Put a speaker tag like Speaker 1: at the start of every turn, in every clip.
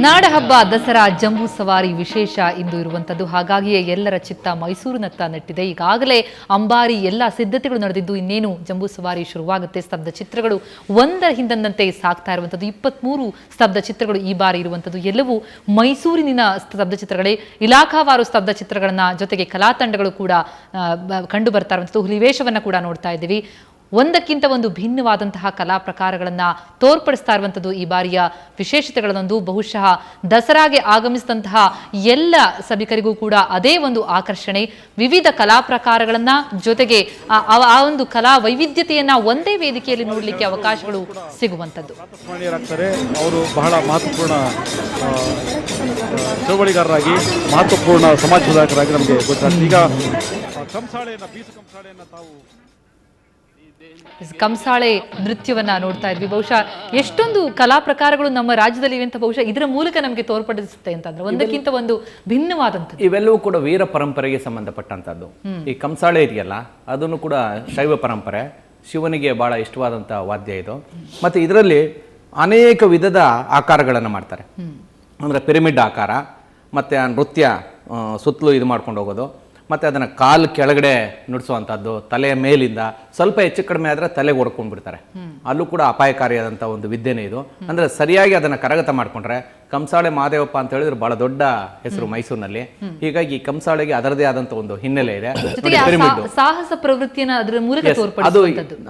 Speaker 1: ನಾಡಹಬ್ಬ ದಸರಾ ಜಂಬೂ ಸವಾರಿ ವಿಶೇಷ ಇಂದು ಇರುವಂತದ್ದು. ಹಾಗಾಗಿಯೇ ಎಲ್ಲರ ಚಿತ್ತ ಮೈಸೂರಿನತ್ತ ನೆಟ್ಟಿದೆ. ಈಗಾಗಲೇ ಅಂಬಾರಿ ಎಲ್ಲ ಸಿದ್ಧತೆಗಳು ನಡೆದಿದ್ದು ಇನ್ನೇನು ಜಂಬೂ ಸವಾರಿ ಶುರುವಾಗುತ್ತೆ. ಸ್ತಬ್ಧ ಚಿತ್ರಗಳು ಒಂದರ ಹಿಂದಂತೆ ಸಾಗ್ತಾ ಇರುವಂತದ್ದು. 23 ಸ್ತಬ್ಧ ಚಿತ್ರಗಳು ಈ ಬಾರಿ ಇರುವಂತದ್ದು. ಎಲ್ಲವೂ ಮೈಸೂರಿನ ಸ್ತಬ್ಧ ಚಿತ್ರಗಳೇ. ಇಲಾಖಾವಾರು ಸ್ತಬ್ಧ ಚಿತ್ರಗಳನ್ನ ಜೊತೆಗೆ ಕಲಾ ತಂಡಗಳು ಕೂಡ ಕಂಡು ಬರ್ತಾ ಇರುವಂತದ್ದು. ಹುಲಿವೇಷವನ್ನ ಕೂಡ ನೋಡ್ತಾ ಇದ್ದೀವಿ. ಒಂದಕ್ಕಿಂತ ಒಂದು ಭಿನ್ನವಾದಂತಹ ಕಲಾ ಪ್ರಕಾರಗಳನ್ನು ತೋರ್ಪಡಿಸ್ತಾ ಇರುವಂಥದ್ದು ಈ ಬಾರಿಯ ವಿಶೇಷತೆಗಳನ್ನೊಂದು. ಬಹುಶಃ ದಸರಾಗೆ ಆಗಮಿಸಿದಂತಹ ಎಲ್ಲ ಸಭಿಕರಿಗೂ ಕೂಡ ಅದೇ ಒಂದು ಆಕರ್ಷಣೆ. ವಿವಿಧ ಕಲಾ ಪ್ರಕಾರಗಳನ್ನ ಜೊತೆಗೆ ಆ ಒಂದು ಕಲಾ ವೈವಿಧ್ಯತೆಯನ್ನ ಒಂದೇ ವೇದಿಕೆಯಲ್ಲಿ ನೋಡಲಿಕ್ಕೆ ಅವಕಾಶಗಳು ಸಿಗುವಂಥದ್ದು.
Speaker 2: ಅವರು ಬಹಳ ಮಹತ್ವಪೂರ್ಣ ಚಳವಳಿಗಾರರಾಗಿ ಮಹತ್ವಪೂರ್ಣ ಸಮಾಜ ಸುಧಾರಕರಾಗಿ ನಮಗೆ ಗೊತ್ತಾಗ್ತದೆ. ಈಗ ಕಂಸಾಳೆಯನ್ನ ತಾವು
Speaker 1: ಕಂಸಾಳೆ ನೃತ್ಯವನ್ನ ನೋಡ್ತಾ ಇದ್ವಿ. ಬಹುಶಃ ಎಷ್ಟೊಂದು ಕಲಾ ಪ್ರಕಾರಗಳು ನಮ್ಮ ರಾಜ್ಯದಲ್ಲಿ ಇವೆ ಅಂತ ಬಹುಶಃ ಇದರ ಮೂಲಕ ನಮಗೆ ತೋರ್ಪಡಿಸುತ್ತೆ ಅಂತಂದ್ರೆ ಒಂದಕ್ಕಿಂತ ಒಂದು ಭಿನ್ನವಾದಂಥದ್ದು.
Speaker 3: ಇವೆಲ್ಲವೂ ಕೂಡ ವೀರ ಪರಂಪರೆಗೆ ಸಂಬಂಧಪಟ್ಟಂತದ್ದು. ಈ ಕಂಸಾಳೆ ಇದೆಯಲ್ಲ ಅದನ್ನು ಕೂಡ ಶೈವ ಪರಂಪರೆ, ಶಿವನಿಗೆ ಬಹಳ ಇಷ್ಟವಾದಂಥ ವಾದ್ಯ ಇದು. ಮತ್ತೆ ಇದರಲ್ಲಿ ಅನೇಕ ವಿಧದ ಆಕಾರಗಳನ್ನು ಮಾಡ್ತಾರೆ. ಅಂದ್ರೆ ಪಿರಮಿಡ್ ಆಕಾರ, ಮತ್ತೆ ಆ ನೃತ್ಯ ಸುತ್ತಲೂ ಇದು ಮಾಡ್ಕೊಂಡು ಹೋಗೋದು, ಮತ್ತು ಅದನ್ನು ಕಾಲು ಕೆಳಗಡೆ ನುಡಿಸುವಂಥದ್ದು, ತಲೆಯ ಮೇಲಿಂದ ಸ್ವಲ್ಪ ಹೆಚ್ಚು ಕಡಿಮೆ ಆದರೆ ತಲೆಗೆ ಹೊಡ್ಕೊಂಡು ಬಿಡ್ತಾರೆ. ಅಲ್ಲೂ ಕೂಡ ಅಪಾಯಕಾರಿಯಾದಂಥ ಒಂದು ವಿದ್ಯೆನೇ ಇದು. ಅಂದರೆ ಸರಿಯಾಗಿ ಅದನ್ನು ಕರಗತ ಮಾಡಿಕೊಂಡ್ರೆ ಕಂಸಾಳೆ ಮಹಾದೇವಪ್ಪ ಅಂತ ಹೇಳಿದ್ರೆ ಬಹಳ ದೊಡ್ಡ ಹೆಸರು ಮೈಸೂರಿನಲ್ಲಿ. ಹೀಗಾಗಿ ಕಂಸಾಳೆಗೆ ಅದರದೇ ಆದಂಥ ಒಂದು ಹಿನ್ನೆಲೆ ಇದೆ.
Speaker 1: ಸಾಹಸ ಪ್ರವೃತ್ತಿಯನ್ನು ಅದರ ಮೂಲಕ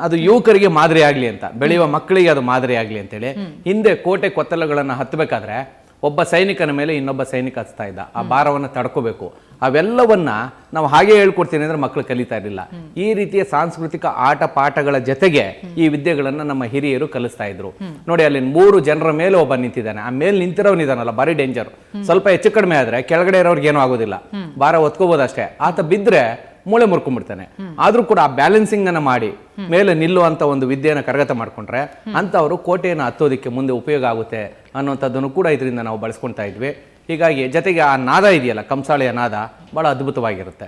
Speaker 3: ಅದು ಯುವಕರಿಗೆ ಮಾದರಿ ಆಗಲಿ ಅಂತ, ಬೆಳೆಯುವ ಮಕ್ಕಳಿಗೆ ಅದು ಮಾದರಿ ಆಗಲಿ ಅಂತೇಳಿ. ಹಿಂದೆ ಕೋಟೆ ಕೊತ್ತಲಗಳನ್ನು ಹತ್ತಬೇಕಾದ್ರೆ ಒಬ್ಬ ಸೈನಿಕನ ಮೇಲೆ ಇನ್ನೊಬ್ಬ ಸೈನಿಕ ಹತ್ತಾ ಇದ್ದ. ಆ ಭಾರವನ್ನು ತಡ್ಕೋಬೇಕು. ಅವೆಲ್ಲವನ್ನ ನಾವು ಹಾಗೆ ಹೇಳ್ಕೊಡ್ತೀನಿ ಅಂದ್ರೆ ಮಕ್ಕಳು ಕಲಿತಾ ಇರಲಿಲ್ಲ. ಈ ರೀತಿಯ ಸಾಂಸ್ಕೃತಿಕ ಆಟ ಪಾಠಗಳ ಜೊತೆಗೆ ಈ ವಿದ್ಯೆಗಳನ್ನ ನಮ್ಮ ಹಿರಿಯರು ಕಲಿಸ್ತಾ ಇದ್ರು. ನೋಡಿ, ಅಲ್ಲಿ 3 ಜನರ ಮೇಲೆ ಒಬ್ಬ ನಿಂತಿದ್ದಾನೆ. ಆ ಮೇಲೆ ನಿಂತಿರೋನಿದಾನಲ್ಲ ಭಾರಿ ಡೇಂಜರ್. ಸ್ವಲ್ಪ ಹೆಚ್ಚು ಕಡಿಮೆ ಆದ್ರೆ ಕೆಳಗಡೆ ಇರೋರ್ಗೆ ಏನೂ ಆಗೋದಿಲ್ಲ, ಭಾರ ಹೊತ್ಕೋಬಹುದಷ್ಟೇ. ಆತ ಬಿದ್ರೆ ಮೂಳೆ ಮುರ್ಕೊಂಡ್ಬಿಡ್ತಾನೆ. ಆದ್ರೂ ಕೂಡ ಆ ಬ್ಯಾಲೆನ್ಸಿಂಗ್ ಅನ್ನ ಮಾಡಿ ಮೇಲೆ ನಿಲ್ಲುವಂತ ಒಂದು ವಿದ್ಯೆಯನ್ನು ಕರಗತ ಮಾಡ್ಕೊಂಡ್ರೆ ಅಂತವರು ಕೋಟೆಯನ್ನು ಹತ್ತೋದಿಕ್ಕೆ ಮುಂದೆ ಉಪಯೋಗ ಆಗುತ್ತೆ ಅನ್ನುವಂಥದ್ದನ್ನು ಕೂಡ ಇದರಿಂದ ನಾವು ಬಳಸ್ಕೊಳ್ತಾ ಇದ್ವಿ. ಹೀಗಾಗಿ ಜೊತೆಗೆ ಆ ನಾದ ಇದೆಯಲ್ಲ, ಕಂಸಾಳೆಯ ನಾದ ಬಹಳ ಅದ್ಭುತವಾಗಿರುತ್ತೆ.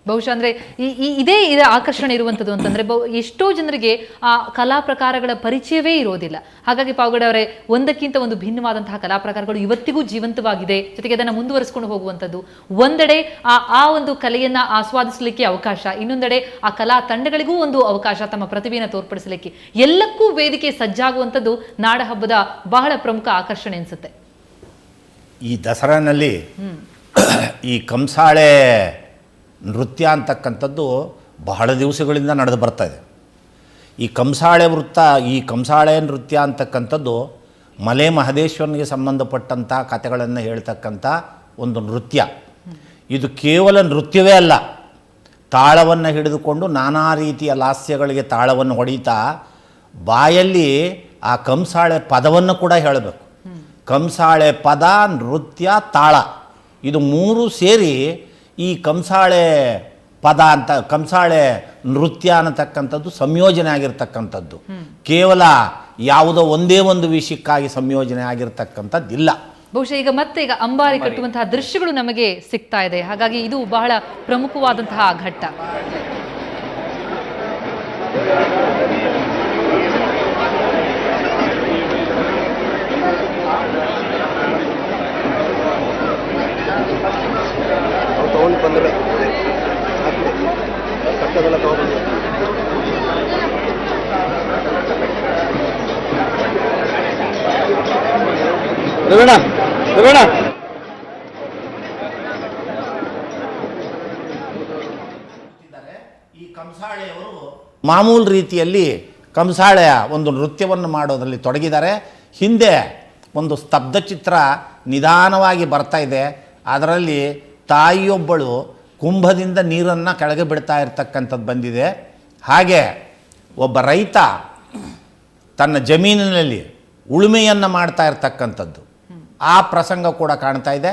Speaker 1: ಬಹುಶಃ ಅಂದ್ರೆ ಇದೇ ಆಕರ್ಷಣೆ ಇರುವಂಥದ್ದು ಅಂತಂದ್ರೆ ಎಷ್ಟೋ ಜನರಿಗೆ ಆ ಕಲಾ ಪ್ರಕಾರಗಳ ಪರಿಚಯವೇ ಇರೋದಿಲ್ಲ. ಹಾಗಾಗಿ ಪಾವಗಡ ಅವರೇ, ಒಂದಕ್ಕಿಂತ ಒಂದು ಭಿನ್ನವಾದಂತಹ ಕಲಾ ಪ್ರಕಾರಗಳು ಇವತ್ತಿಗೂ ಜೀವಂತವಾಗಿದೆ. ಜೊತೆಗೆ ಅದನ್ನು ಮುಂದುವರಿಸಿಕೊಂಡು ಹೋಗುವಂಥದ್ದು. ಒಂದೆಡೆ ಆ ಒಂದು ಕಲೆಯನ್ನ ಆಸ್ವಾದಿಸಲಿಕ್ಕೆ ಅವಕಾಶ, ಇನ್ನೊಂದೆಡೆ ಆ ಕಲಾ ತಂಡಗಳಿಗೂ ಒಂದು ಅವಕಾಶ ತಮ್ಮ ಪ್ರತಿಭೆಯನ್ನು ತೋರ್ಪಡಿಸಲಿಕ್ಕೆ. ಎಲ್ಲಕ್ಕೂ ವೇದಿಕೆ ಸಜ್ಜಾಗುವಂಥದ್ದು ನಾಡಹಬ್ಬದ ಬಹಳ ಪ್ರಮುಖ ಆಕರ್ಷಣೆ ಅನಿಸುತ್ತೆ.
Speaker 4: ಈ ದಸರಾನಲ್ಲಿ ಈ ಕಂಸಾಳೆ ನೃತ್ಯ ಅಂತಕ್ಕಂಥದ್ದು ಬಹಳ ದಿವಸಗಳಿಂದ ನಡೆದು ಬರ್ತಾ ಇದೆ. ಈ ಕಂಸಾಳೆ ನೃತ್ಯ ಅಂತಕ್ಕಂಥದ್ದು ಮಲೆ ಮಹದೇಶ್ವರನಿಗೆ ಸಂಬಂಧಪಟ್ಟಂಥ ಕಥೆಗಳನ್ನು ಹೇಳ್ತಕ್ಕಂಥ ಒಂದು ನೃತ್ಯ. ಇದು ಕೇವಲ ನೃತ್ಯವೇ ಅಲ್ಲ, ತಾಳವನ್ನು ಹಿಡಿದುಕೊಂಡು ನಾನಾ ರೀತಿಯ ಲಾಸ್ಯಗಳಿಗೆ ತಾಳವನ್ನು ಹೊಡೀತಾ ಬಾಯಲ್ಲಿ ಆ ಕಂಸಾಳೆ ಪದವನ್ನು ಕೂಡ ಹೇಳಬೇಕು. ಕಂಸಾಳೆ ಪದ, ನೃತ್ಯ, ತಾಳ, ಇದು 3 ಸೇರಿ ಈ ಕಂಸಾಳೆ ಪದ ಅಂತ, ಕಂಸಾಳೆ ನೃತ್ಯ ಅನ್ನತಕ್ಕಂಥದ್ದು ಸಂಯೋಜನೆ ಆಗಿರ್ತಕ್ಕಂಥದ್ದು. ಕೇವಲ ಯಾವುದೋ ಒಂದೇ ಒಂದು ವಿಷಯಕ್ಕಾಗಿ ಸಂಯೋಜನೆ ಆಗಿರ್ತಕ್ಕಂಥದ್ದಿಲ್ಲ.
Speaker 1: ಬಹುಶಃ ಈಗ ಅಂಬಾರಿ ಕಟ್ಟುವಂತಹ ದೃಶ್ಯಗಳು ನಮಗೆ ಸಿಗ್ತಾ ಇದೆ. ಹಾಗಾಗಿ ಇದು ಬಹಳ ಪ್ರಮುಖವಾದಂತಹ ಘಟ್ಟ.
Speaker 4: ಈ ಕಂಸಾಳೆಯವರು ಮಾಮೂಲು ರೀತಿಯಲ್ಲಿ ಕಂಸಾಳೆಯ ಒಂದು ನೃತ್ಯವನ್ನು ಮಾಡೋದರಲ್ಲಿ ತೊಡಗಿದ್ದಾರೆ. ಹಿಂದೆ ಒಂದು ಸ್ತಬ್ಧ ಚಿತ್ರ ನಿಧಾನವಾಗಿ ಬರ್ತಾ ಇದೆ. ಅದರಲ್ಲಿ ತಾಯಿಯೊಬ್ಬಳು ಕುಂಭದಿಂದ ನೀರನ್ನು ಕೆಳಗೆ ಬಿಡ್ತಾ ಇರ್ತಕ್ಕಂಥದ್ದು ಬಂದಿದೆ. ಹಾಗೆ ಒಬ್ಬ ರೈತ ತನ್ನ ಜಮೀನಿನಲ್ಲಿ ಉಳುಮೆಯನ್ನು ಮಾಡ್ತಾ ಇರ್ತಕ್ಕಂಥದ್ದು ಆ ಪ್ರಸಂಗ ಕೂಡ ಕಾಣ್ತಾ ಇದೆ.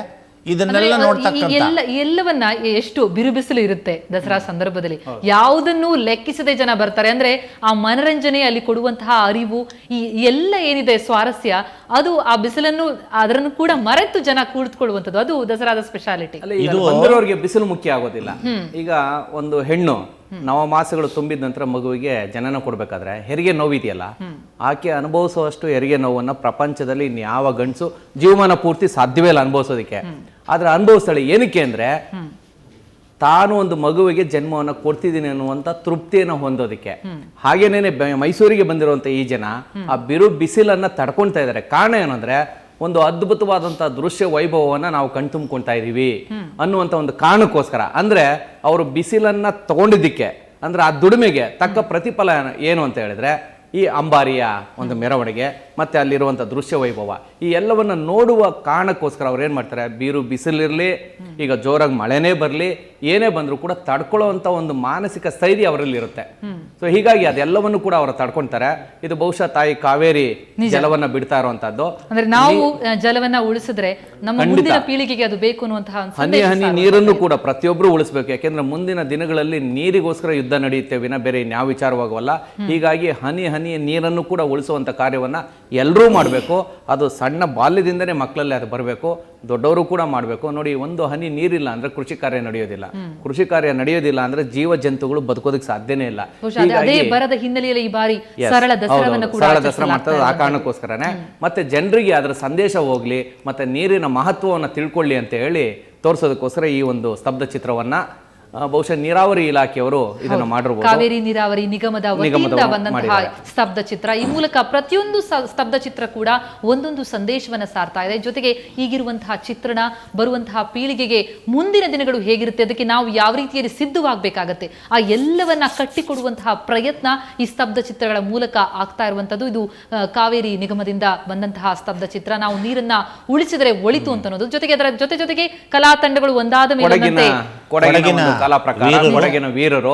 Speaker 4: ಇದನ್ನೆಲ್ಲ
Speaker 1: ಎಲ್ಲವನ್ನ ಎಷ್ಟು ಬಿರುಬಿಸಿಲು ಇರುತ್ತೆ ದಸರಾ ಸಂದರ್ಭದಲ್ಲಿ. ಯಾವುದನ್ನು ಲೆಕ್ಕಿಸದೆ ಜನ ಬರ್ತಾರೆ. ಅಂದ್ರೆ ಆ ಮನರಂಜನೆ, ಅಲ್ಲಿ ಕೊಡುವಂತಹ ಅರಿವು, ಈ ಎಲ್ಲ ಏನಿದೆ ಸ್ವಾರಸ್ಯ, ಅದು ಆ ಬಿಸಿಲನ್ನು ಅದನ್ನು ಕೂಡ ಮರೆತು ಜನ ಕೂಡಿಕೊಳ್ಳುವಂಥದ್ದು. ಅದು ದಸರಾದ ಸ್ಪೆಷಾಲಿಟಿ.
Speaker 3: ಬಂದಿರೋರಿಗೆ ಬಿಸಿಲು ಮುಖ್ಯ ಆಗೋದಿಲ್ಲ. ಈಗ ಒಂದು ಹೆಣ್ಣು ನವಮಾಸಗಳು ತುಂಬಿದ ನಂತರ ಮಗುವಿಗೆ ಜನನ ಕೊಡ್ಬೇಕಾದ್ರೆ ಹೆರಿಗೆ ನೋವಿದೆಯಲ್ಲ, ಆಕೆ ಅನುಭವಿಸುವಷ್ಟು ಹೆರಿಗೆ ನೋವನ್ನ ಪ್ರಪಂಚದಲ್ಲಿ ಇನ್ಯಾವ ಗಂಡಸು ಜೀವಮಾನ ಪೂರ್ತಿ ಸಾಧ್ಯವೇ ಇಲ್ಲ ಅನುಭವಿಸೋದಕ್ಕೆ. ಆದ್ರೆ ಅನುಭವಿಸ್ತಾಳೆ. ಏನಕ್ಕೆ ಅಂದ್ರೆ ತಾನು ಒಂದು ಮಗುವಿಗೆ ಜನ್ಮವನ್ನು ಕೊಡ್ತಿದ್ದೀನಿ ಅನ್ನುವಂಥ ತೃಪ್ತಿಯನ್ನು ಹೊಂದೋದಕ್ಕೆ. ಹಾಗೇನೇನೆ ಮೈಸೂರಿಗೆ ಬಂದಿರುವಂಥ ಈ ಜನ ಆ ಬಿಸಿಲನ್ನ ತಡ್ಕೊಳ್ತಾ ಇದ್ದಾರೆ. ಕಾರಣ ಏನಂದ್ರೆ ಒಂದು ಅದ್ಭುತವಾದಂತಹ ದೃಶ್ಯ ವೈಭವವನ್ನ ನಾವು ಕಣ್ತುಂಬ್ಕೊಳ್ತಾ ಇದೀವಿ ಅನ್ನುವಂಥ ಒಂದು ಕಾರಣಕ್ಕೋಸ್ಕರ. ಅಂದ್ರೆ ಅವರು ಬಿಸಿಲನ್ನ ತಗೊಂಡಿದ್ದಕ್ಕೆ, ಅಂದ್ರೆ ಆ ದುಡಿಮೆಗೆ ತಕ್ಕ ಪ್ರತಿಫಲ ಏನು ಅಂತ ಹೇಳಿದ್ರೆ ಈ ಅಂಬಾರಿಯ ಒಂದು ಮೆರವಣಿಗೆ ಮತ್ತೆ ಅಲ್ಲಿರುವಂಥ ದೃಶ್ಯ ವೈಭವ, ಈ ಎಲ್ಲವನ್ನ ನೋಡುವ ಕಾರಣಕ್ಕೋಸ್ಕರ ಅವ್ರು ಏನ್ ಮಾಡ್ತಾರೆ, ಬಿಸಿಲಿರ್ಲಿ, ಈಗ ಜೋರಾಗಿ ಮಳೆನೇ ಬರಲಿ, ಏನೇ ಬಂದರೂ ಕೂಡ ತಡ್ಕೊಳ್ಳುವಂಥ ಒಂದು ಮಾನಸಿಕ ಸ್ಥೈರ್ಯ ಅವರಲ್ಲಿ ಇರುತ್ತೆ. ಸೊ ಹೀಗಾಗಿ ಅದೆಲ್ಲವನ್ನು ಕೂಡ ಅವರು ತಡ್ಕೊಳ್ತಾರೆ. ಇದು ಬಹುಶಃ ತಾಯಿ ಕಾವೇರಿ ಜಲವನ್ನ ಬಿಡ್ತಾ ಇರುವಂತದ್ದು.
Speaker 1: ಅಂದ್ರೆ ನಾವು ಜಲವನ್ನ ಉಳಿಸಿದ್ರೆ ನಮ್ಮ ಮುಂದಿನ ಪೀಳಿಗೆಗೆ ಅದು ಬೇಕು ಅನ್ನುವಂತಹ
Speaker 3: ಹನಿ ಹನಿ ನೀರನ್ನು ಕೂಡ ಪ್ರತಿಯೊಬ್ಬರು ಉಳಿಸ್ಬೇಕು. ಯಾಕೆಂದ್ರೆ ಮುಂದಿನ ದಿನಗಳಲ್ಲಿ ನೀರಿಗೋಸ್ಕರ ಯುದ್ಧ ನಡೆಯುತ್ತೆ ವಿನ ಬೇರೆ ಇನ್ಯಾವ ವಿಚಾರವಾಗವಲ್ಲ. ಹೀಗಾಗಿ ಹನಿ ಹನಿ ನೀರನ್ನು ಕೂಡ ಉಳಿಸುವಂತ ಕಾರ್ಯವನ್ನ ಎಲ್ಲರೂ ಮಾಡಬೇಕು. ಅದು ಸಣ್ಣ ಬಾಲ್ಯದಿಂದನೇ ಮಕ್ಕಳಲ್ಲಿ ಅದು ಬರಬೇಕು, ದೊಡ್ಡವರು ಕೂಡ ಮಾಡಬೇಕು. ನೋಡಿ, ಒಂದು ಹನಿ ನೀರಿಲ್ಲ ಅಂದ್ರೆ ಕೃಷಿ ಕಾರ್ಯ ನಡೆಯೋದಿಲ್ಲ. ಕೃಷಿ ಕಾರ್ಯ ನಡೆಯೋದಿಲ್ಲ ಅಂದ್ರೆ ಜೀವ ಜಂತುಗಳು ಬದುಕೋದಕ್ಕೆ ಸಾಧ್ಯನೇ ಇಲ್ಲ.
Speaker 1: ಬರದ ಹಿನ್ನೆಲೆಯಲ್ಲಿ ಈ ಬಾರಿ
Speaker 3: ಸರಳ ದಸರಾ ಮಾಡ್ತಾರೆ. ಆ ಕಾರಣಕ್ಕೋಸ್ಕರನೇ ಮತ್ತೆ ಜನರಿಗೆ ಅದರ ಸಂದೇಶ ಹೋಗ್ಲಿ, ಮತ್ತೆ ನೀರಿನ ಮಹತ್ವವನ್ನು ತಿಳ್ಕೊಳ್ಳಿ ಅಂತ ಹೇಳಿ ತೋರಿಸೋದಕ್ಕೋಸ್ಕರ ಈ ಒಂದು ಸ್ತಬ್ಧ ಚಿತ್ರವನ್ನ ಬಹುಶಃ ನೀರಾವರಿ ಇಲಾಖೆಯವರು ಇದನ್ನು ಮಾಡಿರಬಹುದು.
Speaker 1: ಕಾವೇರಿ ನೀರಾವರಿ ನಿಗಮದ ವತಿಯಿಂದ ಬಂದಂತಹ ಸ್ತಬ್ಧ ಚಿತ್ರ. ಈ ಮೂಲಕ ಪ್ರತಿಯೊಂದು ಸ್ತಬ್ಧ ಚಿತ್ರ ಕೂಡ ಒಂದೊಂದು ಸಂದೇಶವನ್ನ ಸಾರ್ತಾ ಇದೆ. ಜೊತೆಗೆ ಈಗಿರುವಂತಹ ಚಿತ್ರಣ ಬರುವಂತಹ ಪೀಳಿಗೆಗೆ ಮುಂದಿನ ದಿನಗಳು ಹೇಗಿರುತ್ತೆ, ಅದಕ್ಕೆ ನಾವು ಯಾವ ರೀತಿಯಲ್ಲಿ ಸಿದ್ಧವಾಗಬೇಕಾಗತ್ತೆ, ಆ ಎಲ್ಲವನ್ನ ಕಟ್ಟಿಕೊಡುವಂತಹ ಪ್ರಯತ್ನ ಈ ಸ್ತಬ್ಧ ಚಿತ್ರಗಳ ಮೂಲಕ ಆಗ್ತಾ ಇರುವಂತದ್ದು. ಇದು ಕಾವೇರಿ ನಿಗಮದಿಂದ ಬಂದಂತಹ ಸ್ತಬ್ಧ ಚಿತ್ರ. ನಾವು ನೀರನ್ನ ಉಳಿಸಿದರೆ ಒಳಿತು ಅಂತ ಅನ್ನೋದು. ಜೊತೆಗೆ ಅದರ ಜೊತೆಗೆ ಕಲಾ ತಂಡಗಳು ಒಂದಾದ ಮೇಲೆ
Speaker 3: ಕಾಲ ಪ್ರಕಾರ ಕೊಡಗಿನ ವೀರರು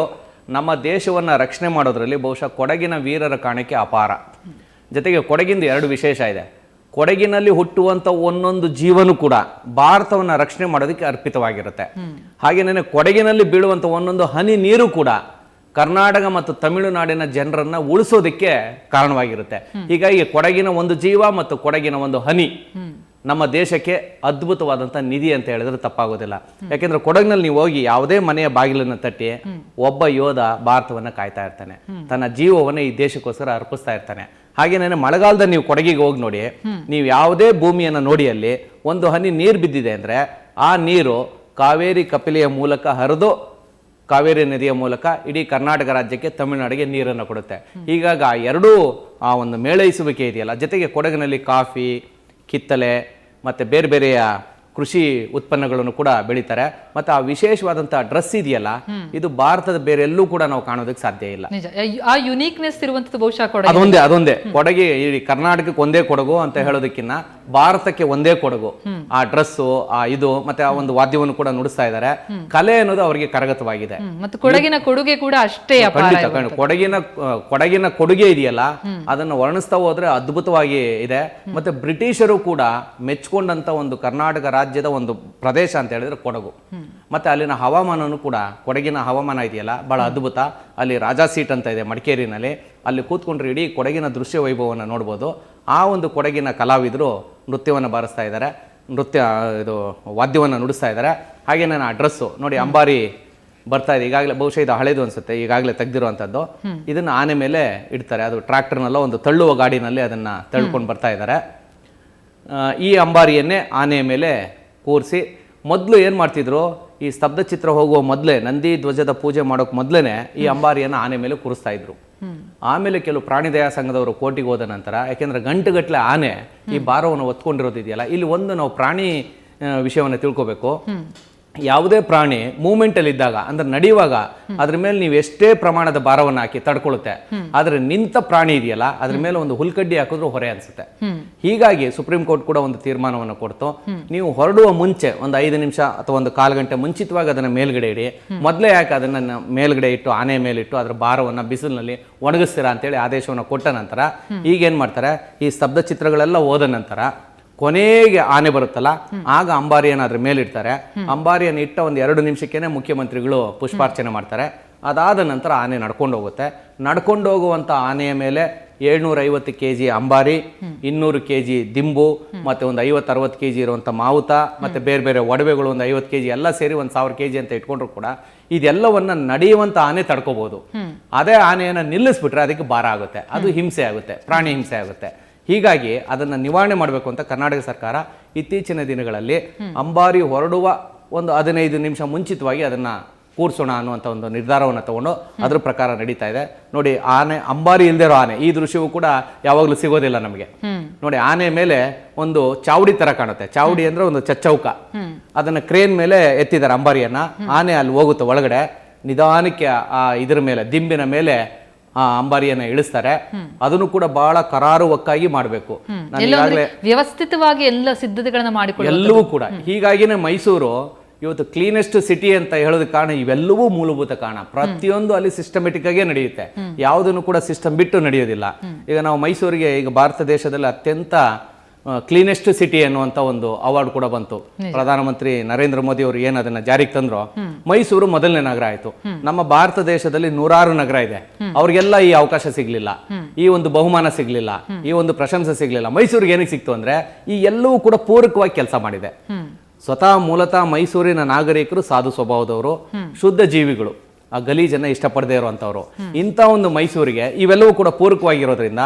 Speaker 3: ನಮ್ಮ ದೇಶವನ್ನ ರಕ್ಷಣೆ ಮಾಡೋದ್ರಲ್ಲಿ ಬಹುಶಃ ಕೊಡಗಿನ ವೀರರ ಕಾಣಿಕೆ ಅಪಾರ. ಜೊತೆಗೆ ಕೊಡಗಿಂದ ಎರಡು ವಿಶೇಷ ಇದೆ. ಕೊಡಗಿನಲ್ಲಿ ಹುಟ್ಟುವಂತ ಒಂದೊಂದು ಜೀವನು ಕೂಡ ಭಾರತವನ್ನ ರಕ್ಷಣೆ ಮಾಡೋದಕ್ಕೆ ಅರ್ಪಿತವಾಗಿರುತ್ತೆ. ಹಾಗೇನೇ ಕೊಡಗಿನಲ್ಲಿ ಬೀಳುವಂತ ಒಂದೊಂದು ಹನಿ ನೀರು ಕೂಡ ಕರ್ನಾಟಕ ಮತ್ತು ತಮಿಳುನಾಡಿನ ಜನರನ್ನ ಉಳಿಸೋದಕ್ಕೆ ಕಾರಣವಾಗಿರುತ್ತೆ. ಹೀಗಾಗಿ ಕೊಡಗಿನ ಒಂದು ಜೀವ ಮತ್ತು ಕೊಡಗಿನ ಒಂದು ಹನಿ ನಮ್ಮ ದೇಶಕ್ಕೆ ಅದ್ಭುತವಾದಂಥ ನಿಧಿ ಅಂತ ಹೇಳಿದ್ರೆ ತಪ್ಪಾಗೋದಿಲ್ಲ. ಯಾಕೆಂದ್ರೆ ಕೊಡಗಿನಲ್ಲಿ ನೀವು ಹೋಗಿ ಯಾವುದೇ ಮನೆಯ ಬಾಗಿಲನ್ನು ತಟ್ಟಿ ಒಬ್ಬ ಯೋಧ ಭಾರತವನ್ನ ಕಾಯ್ತಾ ಇರ್ತಾನೆ, ತನ್ನ ಜೀವವನ್ನ ಈ ದೇಶಕ್ಕೋಸ್ಕರ ಅರ್ಪಿಸ್ತಾ ಇರ್ತಾನೆ. ಹಾಗೇನೇ ಮಳೆಗಾಲದಲ್ಲಿ ನೀವು ಕೊಡಗಿಗೆ ಹೋಗಿ ನೋಡಿ, ನೀವು ಯಾವುದೇ ಭೂಮಿಯನ್ನು ನೋಡಿ ಅಲ್ಲಿ ಒಂದು ಹನಿ ನೀರು ಬಿದ್ದಿದೆ ಅಂದ್ರೆ ಆ ನೀರು ಕಾವೇರಿ ಕಪಿಲೆಯ ಮೂಲಕ ಹರಿದು ಕಾವೇರಿ ನದಿಯ ಮೂಲಕ ಇಡೀ ಕರ್ನಾಟಕ ರಾಜ್ಯಕ್ಕೆ, ತಮಿಳುನಾಡಿಗೆ ನೀರನ್ನು ಕೊಡುತ್ತೆ. ಹೀಗಾಗಿ ಆ ಎರಡೂ ಆ ಒಂದು ಮೇಳೈಸುವಿಕೆ ಇದೆಯಲ್ಲ. ಜೊತೆಗೆ ಕೊಡಗಿನಲ್ಲಿ ಕಾಫಿ, ಕಿತ್ತಲೆ ಮತ್ತೆ ಬೇರೆ ಬೇರೆಯ ಕೃಷಿ ಉತ್ಪನ್ನಗಳನ್ನು ಕೂಡ ಬೆಳೀತಾರೆ. ಮತ್ತೆ ಆ ವಿಶೇಷವಾದಂತಹ ಡ್ರೆಸ್ ಇದೆಯಲ್ಲ, ಇದು ಭಾರತದ ಬೇರೆ ಎಲ್ಲೂ ಕೂಡ ನಾವು ಕಾಣೋದಕ್ಕೆ ಸಾಧ್ಯ ಇಲ್ಲ.
Speaker 1: ಆ ಯುನೀಕ್ನೆಸ್ ಇರುವಂತದ್ದು ಬಹುಶಃ
Speaker 3: ಅದೊಂದೇ ಕೊಡಗಿ, ಇಡೀ ಕರ್ನಾಟಕಕ್ಕೆ ಒಂದೇ ಕೊಡಗು ಅಂತ ಹೇಳೋದಕ್ಕಿಂತ ಭಾರತಕ್ಕೆ ಒಂದೇ ಕೊಡಗು. ಆ ಡ್ರೆಸ್ಸು, ಆ ಇದು ಮತ್ತೆ ಆ ಒಂದು ವಾದ್ಯವನ್ನು ಕೂಡ ನುಡಿಸ್ತಾ ಇದ್ದಾರೆ. ಕಲೆ ಅನ್ನೋದು ಅವರಿಗೆ ಕರಗತವಾಗಿದೆ.
Speaker 1: ಮತ್ತೆ ಕೊಡಗಿನ ಕೊಡುಗೆ ಕೂಡ ಅಷ್ಟೇ.
Speaker 3: ಕೊಡಗಿನ ಕೊಡುಗೆ ಇದೆಯಲ್ಲ, ಅದನ್ನು ವರ್ಣಿಸ್ತಾ ಹೋದ್ರೆ ಅದ್ಭುತವಾಗಿ ಇದೆ. ಮತ್ತೆ ಬ್ರಿಟಿಷರು ಕೂಡ ಮೆಚ್ಕೊಂಡಂತ ಒಂದು ಕರ್ನಾಟಕ ರಾಜ್ಯದ ಒಂದು ಪ್ರದೇಶ ಅಂತ ಹೇಳಿದ್ರೆ ಕೊಡಗು. ಮತ್ತೆ ಅಲ್ಲಿನ ಹವಾಮಾನನು ಕೂಡ, ಕೊಡಗಿನ ಹವಾಮಾನ ಇದೆಯಲ್ಲ ಬಹಳ ಅದ್ಭುತ. ಅಲ್ಲಿ ರಾಜಾ ಸೀಟ್ ಅಂತ ಇದೆ ಮಡಿಕೇರಿನಲ್ಲಿ, ಅಲ್ಲಿ ಕೂತ್ಕೊಂಡ್ರೆ ಇಡೀ ಕೊಡಗಿನ ದೃಶ್ಯ ವೈಭವವನ್ನು ನೋಡ್ಬೋದು. ಆ ಒಂದು ಕೊಡಗಿನ ಕಲಾವಿದರು ನೃತ್ಯವನ್ನು ಬಾರಿಸ್ತಾ ಇದ್ದಾರೆ, ಇದು ವಾದ್ಯವನ್ನು ನುಡಿಸ್ತಾ ಇದ್ದಾರೆ. ಹಾಗೆ ನಾನು ಆ ಡ್ರೆಸ್ಸು ನೋಡಿ, ಅಂಬಾರಿ ಬರ್ತಾ ಇದೆ ಈಗಾಗಲೇ, ಬಹುಶಃ ಇದು ಹಳೇದು ಅನ್ಸುತ್ತೆ, ಈಗಾಗಲೇ ತೆಗೆದಿರುವಂಥದ್ದು. ಇದನ್ನು ಆನೆ ಮೇಲೆ ಇಡ್ತಾರೆ, ಅದು ಟ್ರ್ಯಾಕ್ಟರ್ನಲ್ಲ ಒಂದು ತಳ್ಳುವ ಗಾಡಿನಲ್ಲಿ ಅದನ್ನು ತಳ್ಕೊಂಡು ಬರ್ತಾ ಇದ್ದಾರೆ. ಈ ಅಂಬಾರಿಯನ್ನೇ ಆನೆಯ ಮೇಲೆ ಕೂರಿಸಿ, ಮೊದಲು ಏನು ಮಾಡ್ತಿದ್ರು, ಈ ಸ್ತಬ್ಧ ಚಿತ್ರ ಹೋಗುವ ಮೊದಲೇ, ನಂದಿ ಧ್ವಜದ ಪೂಜೆ ಮಾಡೋಕೆ ಮೊದಲೇ ಈ ಅಂಬಾರಿಯನ್ನು ಆನೆ ಮೇಲೆ ಕೂರಿಸ್ತಾ ಇದ್ರು. ಆಮೇಲೆ ಕೆಲವು ಪ್ರಾಣಿ ದಯಾ ಸಂಘದವರು ಕೋರ್ಟಿಗೆ ಹೋದ ನಂತರ, ಯಾಕೆಂದ್ರೆ ಗಂಟುಗಟ್ಟಲೆ ಆನೆ ಈ ಭಾರವನ್ನು ಒತ್ಕೊಂಡಿರೋದಿದೆಯಲ್ಲ, ಇಲ್ಲಿ ಒಂದು ನಾವು ಪ್ರಾಣಿ ವಿಷಯವನ್ನು ತಿಳ್ಕೋಬೇಕು. ಯಾವುದೇ ಪ್ರಾಣಿ ಮೂವ್ಮೆಂಟ್ ಅಲ್ಲಿ ಇದ್ದಾಗ, ಅಂದ್ರೆ ನಡೆಯುವಾಗ ಅದ್ರ ಮೇಲೆ ನೀವು ಎಷ್ಟೇ ಪ್ರಮಾಣದ ಭಾರವನ್ನು ಹಾಕಿ ತಡ್ಕೊಳ್ಳುತ್ತೆ. ಆದ್ರೆ ನಿಂತ ಪ್ರಾಣಿ ಇದೆಯಲ್ಲ, ಅದ್ರ ಮೇಲೆ ಒಂದು ಹುಲ್ಕಡ್ಡಿ ಹಾಕಿದ್ರು ಹೊರೆ ಅನ್ಸುತ್ತೆ. ಹೀಗಾಗಿ ಸುಪ್ರೀಂ ಕೋರ್ಟ್ ಕೂಡ ಒಂದು ತೀರ್ಮಾನವನ್ನು ಕೊಡ್ತು, ನೀವು ಹೊರಡುವ ಮುಂಚೆ ಒಂದು 5 ನಿಮಿಷ ಅಥವಾ ಒಂದು 1/4 ಗಂಟೆ ಮುಂಚಿತವಾಗಿ ಅದನ್ನ ಮೇಲ್ಗಡೆ ಇಡಿ. ಮೊದಲೇ ಯಾಕೆ ಅದನ್ನ ಮೇಲ್ಗಡೆ ಇಟ್ಟು ಆನೆ ಮೇಲಿಟ್ಟು ಅದರ ಭಾರವನ್ನ ಬಿಸಿಲಿನಲ್ಲಿ ಒಣಗಿಸ್ತೀರಾ ಅಂತೇಳಿ ಆದೇಶವನ್ನು ಕೊಟ್ಟ ನಂತರ ಈಗ ಏನ್ ಮಾಡ್ತಾರೆ, ಈ ಸ್ತಬ್ಧ ಚಿತ್ರಗಳೆಲ್ಲ ಹೋದ ನಂತರ ಕೊನೆಗೆ ಆನೆ ಬರುತ್ತಲ್ಲ, ಆಗ ಅಂಬಾರಿಯನ್ನು ಅದ್ರ ಮೇಲಿಡ್ತಾರೆ. ಅಂಬಾರಿಯನ್ನು ಇಟ್ಟ ಒಂದು 2 ನಿಮಿಷಕ್ಕೇನೆ ಮುಖ್ಯಮಂತ್ರಿಗಳು ಪುಷ್ಪಾರ್ಚನೆ ಮಾಡ್ತಾರೆ. ಅದಾದ ನಂತರ ಆನೆ ನಡ್ಕೊಂಡು ಹೋಗುತ್ತೆ. ನಡ್ಕೊಂಡು ಹೋಗುವಂಥ ಆನೆಯ ಮೇಲೆ 750 kg ಅಂಬಾರಿ, 200 kg ದಿಂಬು, ಮತ್ತೆ ಒಂದು 50-60 kg ಇರುವಂಥ ಮಾವುತ, ಮತ್ತೆ ಬೇರೆ ಬೇರೆ ಒಡವೆಗಳು ಒಂದು 50 kg ಎಲ್ಲ ಸೇರಿ 1000 kg ಅಂತ ಇಟ್ಕೊಂಡ್ರು ಕೂಡ ಇದೆಲ್ಲವನ್ನ ನಡೆಯುವಂತ ಆನೆ ತಡ್ಕೋಬಹುದು. ಅದೇ ಆನೆಯನ್ನ ನಿಲ್ಲಿಸ್ಬಿಟ್ರೆ ಅದಕ್ಕೆ ಭಾರ ಆಗುತ್ತೆ, ಅದು ಹಿಂಸೆ ಆಗುತ್ತೆ, ಪ್ರಾಣಿ ಹಿಂಸೆ ಆಗುತ್ತೆ. ಹೀಗಾಗಿ ಅದನ್ನ ನಿವಾರಣೆ ಮಾಡಬೇಕು ಅಂತ ಕರ್ನಾಟಕ ಸರ್ಕಾರ ಇತ್ತೀಚಿನ ದಿನಗಳಲ್ಲಿ ಅಂಬಾರಿ ಹೊರಡುವ ಒಂದು 15 ನಿಮಿಷ ಮುಂಚಿತವಾಗಿ ಅದನ್ನ ಕೂರ್ಸೋಣ ಅನ್ನುವಂಥ ಒಂದು ನಿರ್ಧಾರವನ್ನು ತಗೊಂಡು ಅದ್ರ ಪ್ರಕಾರ ನಡೀತಾ ಇದೆ. ನೋಡಿ, ಅಂಬಾರಿ ಇಲ್ದಿರೋ ಆನೆ ಈ ದೃಶ್ಯವೂ ಕೂಡ ಯಾವಾಗಲೂ ಸಿಗೋದಿಲ್ಲ ನಮಗೆ. ನೋಡಿ, ಆನೆ ಮೇಲೆ ಒಂದು ಚಾವಡಿ ತರ ಕಾಣುತ್ತೆ. ಚಾವಡಿ ಅಂದ್ರೆ ಒಂದು ಚಚ್ಚೌಕ, ಅದನ್ನ ಕ್ರೇನ್ ಮೇಲೆ ಎತ್ತಿದ್ದಾರೆ ಅಂಬಾರಿಯನ್ನ. ಆನೆ ಅಲ್ಲಿ ಹೋಗುತ್ತೆ ಒಳಗಡೆ, ನಿಧಾನಕ್ಕೆ ಆ ಇದ್ರ ಮೇಲೆ ದಿಂಬಿನ ಮೇಲೆ ಆ ಅಂಬಾರಿಯನ್ನ ಇಳಿಸ್ತಾರೆ. ಅದನ್ನು ಕೂಡ ಬಹಳ ಕರಾರುವಕ್ಕಾಗಿ ಮಾಡಬೇಕು.
Speaker 1: ವ್ಯವಸ್ಥಿತವಾಗಿ ಎಲ್ಲ ಸಿದ್ಧತೆಗಳನ್ನ ಮಾಡಿಕೊಳ್ಳಿ
Speaker 3: ಎಲ್ಲವೂ ಕೂಡ. ಹೀಗಾಗಿನೇ ಮೈಸೂರು ಇವತ್ತು ಕ್ಲೀನೆಸ್ಟ್ ಸಿಟಿ ಅಂತ ಹೇಳೋದಕ್ಕೆ ಕಾರಣ ಇವೆಲ್ಲವೂ ಮೂಲಭೂತ ಕಾರಣ. ಪ್ರತಿಯೊಂದು ಅಲ್ಲಿ ಸಿಸ್ಟಮೆಟಿಕ್ ಆಗೇ ನಡೆಯುತ್ತೆ, ಯಾವುದನ್ನು ಕೂಡ ಸಿಸ್ಟಮ್ ಬಿಟ್ಟು ನಡೆಯೋದಿಲ್ಲ. ಈಗ ನಾವು ಮೈಸೂರಿಗೆ ಈಗ ಭಾರತ ದೇಶದಲ್ಲಿ ಅತ್ಯಂತ ಕ್ಲೀನೆಸ್ಟ್ ಸಿಟಿ ಅನ್ನುವಂತ ಒಂದು ಅವಾರ್ಡ್ ಕೂಡ ಬಂತು. ಪ್ರಧಾನಮಂತ್ರಿ ನರೇಂದ್ರ ಮೋದಿ ಅವರು ಏನ್ ಅದನ್ನ ಜಾರಿಗೆ ತಂದ್ರು, ಮೈಸೂರು ಮೊದಲನೇ ನಗರ ಆಯ್ತು. ನಮ್ಮ ಭಾರತ ದೇಶದಲ್ಲಿ 106 ನಗರ ಇದೆ, ಅವ್ರಿಗೆಲ್ಲ ಈ ಅವಕಾಶ ಸಿಗ್ಲಿಲ್ಲ, ಈ ಒಂದು ಬಹುಮಾನ ಸಿಗ್ಲಿಲ್ಲ, ಈ ಒಂದು ಪ್ರಶಂಸೆ ಸಿಗ್ಲಿಲ್ಲ. ಮೈಸೂರಿಗೆ ಏನಕ್ಕೆ ಸಿಕ್ತು ಅಂದ್ರೆ ಈ ಎಲ್ಲವೂ ಕೂಡ ಪೂರಕವಾಗಿ ಕೆಲಸ ಮಾಡಿದೆ. ಸ್ವತಃ ಮೂಲತಃ ಮೈಸೂರಿನ ನಾಗರಿಕರು ಸಾಧು ಸ್ವಭಾವದವರು, ಶುದ್ಧ ಜೀವಿಗಳು, ಆ ಗಲೀಜನ್ನ ಇಷ್ಟಪಡದೇ ಇರುವಂತವ್ರು. ಇಂಥ ಒಂದು ಮೈಸೂರಿಗೆ ಇವೆಲ್ಲವೂ ಕೂಡ ಪೂರಕವಾಗಿರೋದ್ರಿಂದ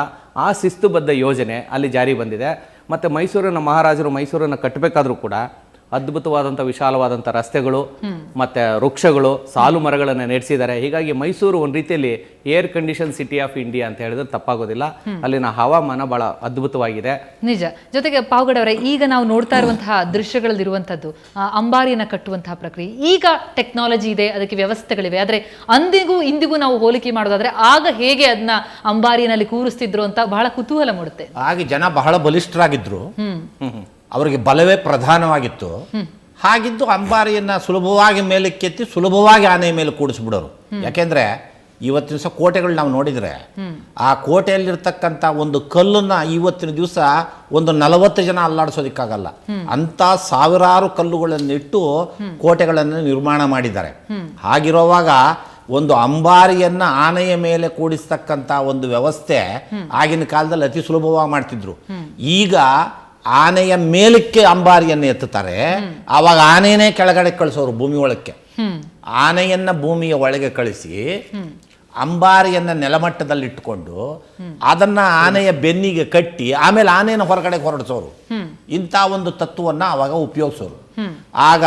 Speaker 3: ಆ ಶಿಸ್ತುಬದ್ಧ ಯೋಜನೆ ಅಲ್ಲಿ ಜಾರಿ ಬಂದಿದೆ. ಮತ್ತೆ ಮೈಸೂರಿನ ಮಹಾರಾಜರು ಮೈಸೂರನ್ನು ಕಟ್ಟಬೇಕಾದ್ರೂ ಕೂಡ ಅದ್ಭುತವಾದಂಥ ವಿಶಾಲವಾದಂಥ ರಸ್ತೆಗಳು ಮತ್ತೆ ವೃಕ್ಷಗಳು, ಸಾಲು ಮರಗಳನ್ನು ನೆಡೆಸಿದ್ದಾರೆ. ಹೀಗಾಗಿ ಮೈಸೂರು ಒಂದು ರೀತಿಯಲ್ಲಿ air condition city of India ಅಂತ ಹೇಳಿದ್ರೆ ತಪ್ಪಾಗೋದಿಲ್ಲ. ಅಲ್ಲಿನ ಹವಾಮಾನ ಬಹಳ ಅದ್ಭುತವಾಗಿದೆ.
Speaker 1: ನಿಜ. ಜೊತೆಗೆ ಪಾವಗಡ ಅವರೇ, ಈಗ ನಾವು ನೋಡ್ತಾ ಇರುವಂತಹ ದೃಶ್ಯಗಳಲ್ಲಿರುವಂಥದ್ದು ಅಂಬಾರಿಯನ್ನ ಕಟ್ಟುವಂತಹ ಪ್ರಕ್ರಿಯೆ. ಈಗ ಟೆಕ್ನಾಲಜಿ ಇದೆ, ಅದಕ್ಕೆ ವ್ಯವಸ್ಥೆಗಳಿವೆ. ಆದ್ರೆ ಅಂದಿಗೂ ಇಂದಿಗೂ ನಾವು ಹೋಲಿಕೆ ಮಾಡೋದಾದ್ರೆ ಆಗ ಹೇಗೆ ಅದನ್ನ ಅಂಬಾರಿನಲ್ಲಿ ಕೂರಿಸ್ತಿದ್ರು ಅಂತ ಬಹಳ ಕುತೂಹಲ ಮೂಡುತ್ತೆ.
Speaker 4: ಹಾಗೆ ಜನ ಬಹಳ ಬಲಿಷ್ಠರಾಗಿದ್ರು, ಅವರಿಗೆ ಬಲವೇ ಪ್ರಧಾನವಾಗಿತ್ತು. ಹಾಗಿದ್ದು ಅಂಬಾರಿಯನ್ನ ಸುಲಭವಾಗಿ ಮೇಲಕ್ಕೆತ್ತಿ ಸುಲಭವಾಗಿ ಆನೆಯ ಮೇಲೆ ಕೂಡಿಸ್ಬಿಡೋರು. ಯಾಕೆಂದ್ರೆ ಇವತ್ತಿನ ದಿವಸ ಕೋಟೆಗಳು ನಾವು ನೋಡಿದ್ರೆ ಆ ಕೋಟೆಯಲ್ಲಿರ್ತಕ್ಕಂಥ ಒಂದು ಕಲ್ಲನ್ನ ಇವತ್ತಿನ ದಿವಸ ಒಂದು 40 ಜನ ಅಲ್ಲಾಡಿಸೋದಕ್ಕಾಗಲ್ಲ. ಅಂತ ಸಾವಿರಾರು ಕಲ್ಲುಗಳನ್ನಿಟ್ಟು ಕೋಟೆಗಳನ್ನು ನಿರ್ಮಾಣ ಮಾಡಿದ್ದಾರೆ. ಹಾಗಿರುವಾಗ ಒಂದು ಅಂಬಾರಿಯನ್ನ ಆನೆಯ ಮೇಲೆ ಕೂಡಿಸ್ತಕ್ಕಂಥ ಒಂದು ವ್ಯವಸ್ಥೆ ಆಗಿನ ಕಾಲದಲ್ಲಿ ಅತಿ ಸುಲಭವಾಗಿ ಮಾಡ್ತಿದ್ರು. ಈಗ ಆನೆಯ ಮೇಲಕ್ಕೆ ಅಂಬಾರಿಯನ್ನು ಎತ್ತುತ್ತಾರೆ, ಆವಾಗ ಆನೆಯೇ ಕೆಳಗಡೆ ಕಳಿಸೋರು ಭೂಮಿ ಒಳಕ್ಕೆ. ಆನೆಯನ್ನ ಭೂಮಿಯ ಒಳಗೆ ಕಳಿಸಿ ಅಂಬಾರಿಯನ್ನ ನೆಲಮಟ್ಟದಲ್ಲಿ ಇಟ್ಕೊಂಡು ಅದನ್ನ ಆನೆಯ ಬೆನ್ನಿಗೆ ಕಟ್ಟಿ ಆಮೇಲೆ ಆನೆಯನ್ನು ಹೊರಗಡೆ ಹೊರಡಿಸೋರು. ಇಂಥ ಒಂದು ತತ್ವವನ್ನು ಆವಾಗ ಉಪಯೋಗಿಸೋರು. ಆಗ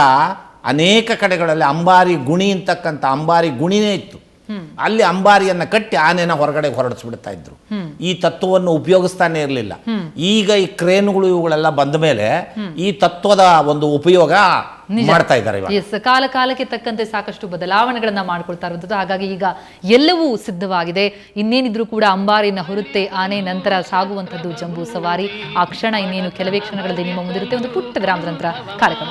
Speaker 4: ಅನೇಕ ಕಡೆಗಳಲ್ಲಿ ಅಂಬಾರಿ ಗುಣಿ ಅಂತಕ್ಕಂಥ ಅಂಬಾರಿ ಗುಣಿನೇ ಇತ್ತು. ಅಲ್ಲಿ ಅಂಬಾರಿಯನ್ನ ಕಟ್ಟಿ ಆನೆನ ಹೊರಗಡೆ ಹೊರಡಿಸ್ಬಿಡ್ತಾ ಇದ್ರು. ಈ ತತ್ವವನ್ನು ಉಪಯೋಗಿಸ್ತಾನೆ ಇರಲಿಲ್ಲ. ಈಗ ಈ ಕ್ರೇನ್ಗಳು ಇವುಗಳೆಲ್ಲ ಬಂದ ಮೇಲೆ ಈ ತತ್ವದ ಒಂದು ಉಪಯೋಗ ಮಾಡ್ತಾ ಇದ್ದಾರೆ.
Speaker 1: ಕಾಲ ಕಾಲಕ್ಕೆ ತಕ್ಕಂತೆ ಸಾಕಷ್ಟು ಬದಲಾವಣೆಗಳನ್ನ ಮಾಡ್ಕೊಳ್ತಾ ಇರುವಂಥದ್ದು. ಹಾಗಾಗಿ ಈಗ ಎಲ್ಲವೂ ಸಿದ್ಧವಾಗಿದೆ. ಇನ್ನೇನಿದ್ರು ಕೂಡ ಅಂಬಾರಿನ ಹೊರುತ್ತೆ ಆನೆ, ನಂತರ ಸಾಗುವಂಥದ್ದು ಜಂಬೂ ಸವಾರಿ. ಆ ಕ್ಷಣ ಇನ್ನೇನು ಕೆಲವೇ ಕ್ಷಣಗಳಲ್ಲಿ ನಿಮ್ಮ ಮುಂದಿರುತ್ತೆ. ಒಂದು ಪುಟ್ಟ ವಿರಾಮದ ನಂತರ ಕಾರ್ಯಕ್ರಮ.